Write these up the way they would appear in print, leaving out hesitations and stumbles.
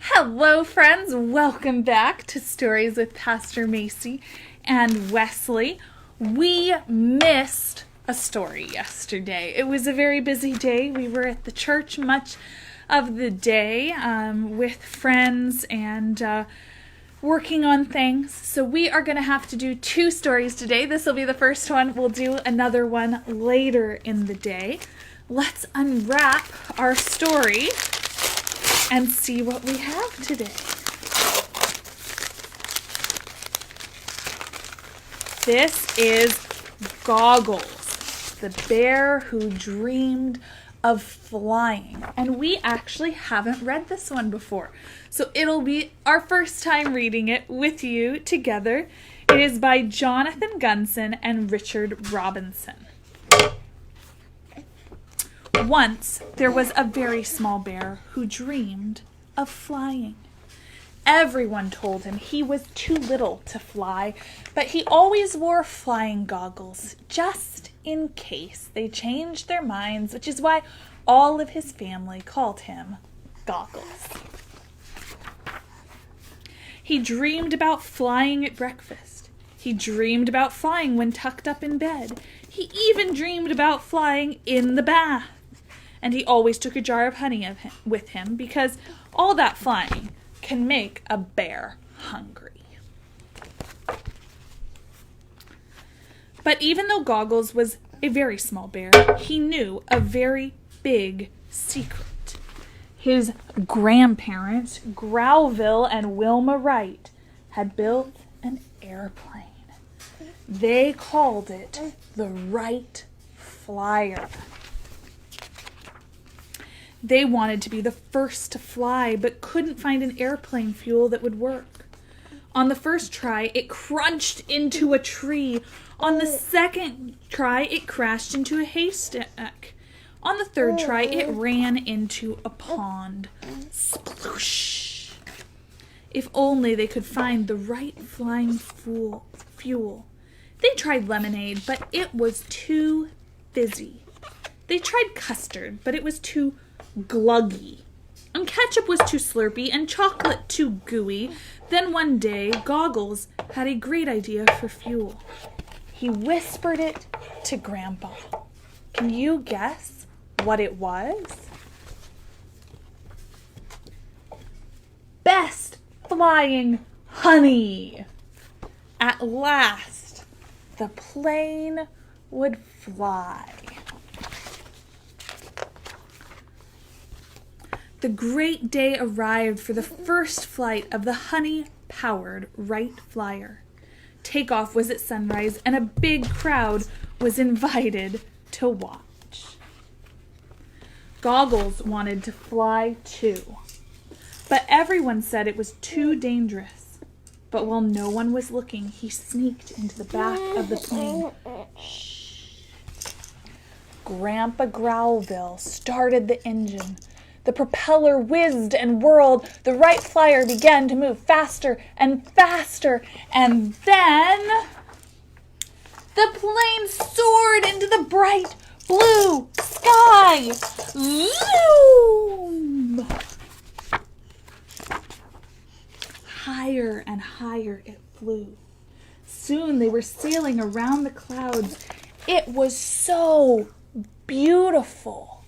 Hello, friends. Welcome back to Stories with Pastor Macy and Wesley. We missed a story yesterday. It was a very busy day. We were at the church much of the day with friends and working on things. So we are going to have to do two stories today. This will be the first one. We'll do another one later in the day. Let's unwrap our story and see what we have today. This is Goggles, the bear who dreamed of flying. And we actually haven't read this one before, so it'll be our first time reading it with you together. It is by Jonathan Gunson and Richard Robinson. Once there was a very small bear who dreamed of flying. Everyone told him he was too little to fly, but he always wore flying goggles just in case they changed their minds, which is why all of his family called him Goggles. He dreamed about flying at breakfast. He dreamed about flying when tucked up in bed. He even dreamed about flying in the bath. And he always took a jar of honey with him because all that flying can make a bear hungry. But even though Goggles was a very small bear, he knew a very big secret. His grandparents, Growville and Wilma Wright, had built an airplane. They called it the Wright Flyer. They wanted to be the first to fly, but couldn't find an airplane fuel that would work. On the first try, it crunched into a tree. On the second try, it crashed into a haystack. On the third try, it ran into a pond. Sploosh! If only they could find the right flying fuel. They tried lemonade, but it was too fizzy. They tried custard, but it was too gluggy. And ketchup was too slurpy and chocolate too gooey. Then one day, Goggles had a great idea for fuel. He whispered it to Grandpa. Can you guess what it was? Best flying honey. At last, the plane would fly. The great day arrived for the first flight of the honey-powered Wright Flyer. Takeoff was at sunrise, and a big crowd was invited to watch. Goggles wanted to fly too, but everyone said it was too dangerous. But while no one was looking, he sneaked into the back of the plane. Shh. Grandpa Growville started the engine. The propeller whizzed and whirled. The Wright Flyer began to move faster and faster. And then the plane soared into the bright blue sky. Zoom! Higher and higher it flew. Soon they were sailing around the clouds. It was so beautiful.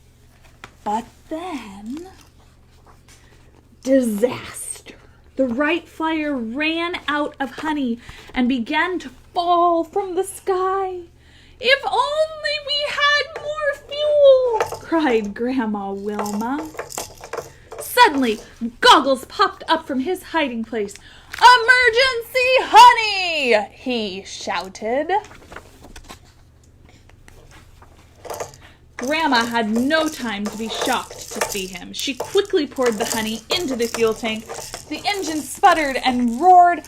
But then, disaster. The Wright Flyer ran out of honey and began to fall from the sky. If only we had more fuel, cried Grandma Wilma. Suddenly, Goggles popped up from his hiding place. Emergency honey, he shouted. Grandma had no time to be shocked to see him. She quickly poured the honey into the fuel tank. The engine sputtered and roared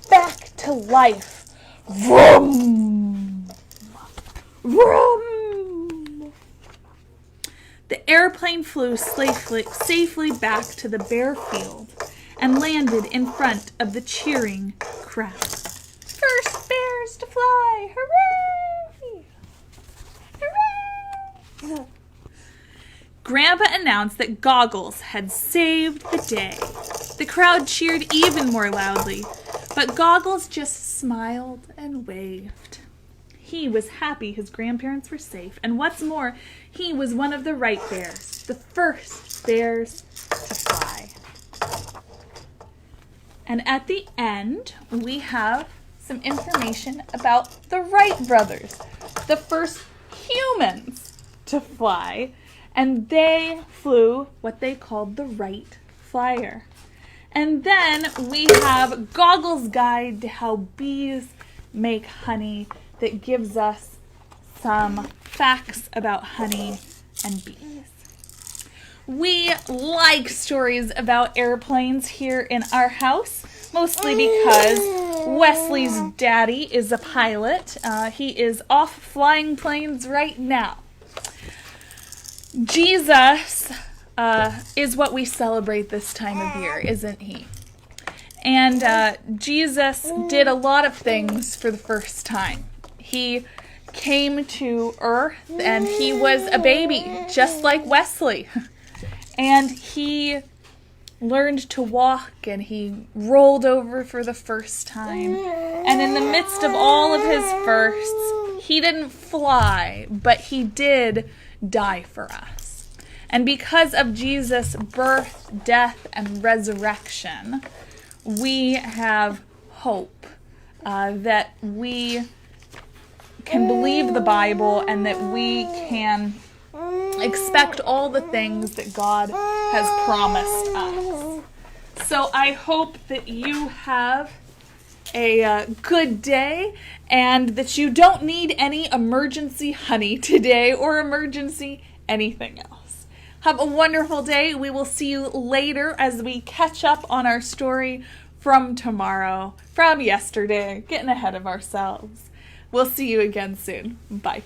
back to life. Vroom! Vroom! The airplane flew safely back to the bare field and landed in front of the cheering crowd. First bears to fly! Hooray! Hooray! Grandpa announced that Goggles had saved the day. The crowd cheered even more loudly, but Goggles just smiled and waved. He was happy his grandparents were safe, and what's more, he was one of the right bears, the first bears to fly. And at the end, we have some information about the Wright brothers, the first humans to fly, and they flew what they called the Wright Flyer. And then we have Goggles' Guide to How Bees Make Honey that gives us some facts about honey and bees. We like stories about airplanes here in our house, mostly because Wesley's daddy is a pilot. He is off flying planes right now. Jesus is what we celebrate this time of year, isn't he? And Jesus did a lot of things for the first time. He came to earth and he was a baby, just like Wesley. And he learned to walk and he rolled over for the first time. And in the midst of all of his firsts, he didn't fly, but he did die for us. And because of Jesus' birth, death, and resurrection, we have hope that we can believe the Bible and that we can expect all the things that God has promised us. So I hope that you have a good day and that you don't need any emergency honey today or emergency anything else. Have a wonderful day. We will see you later as we catch up on our story from tomorrow, from yesterday, getting ahead of ourselves. We'll see you again soon. Bye.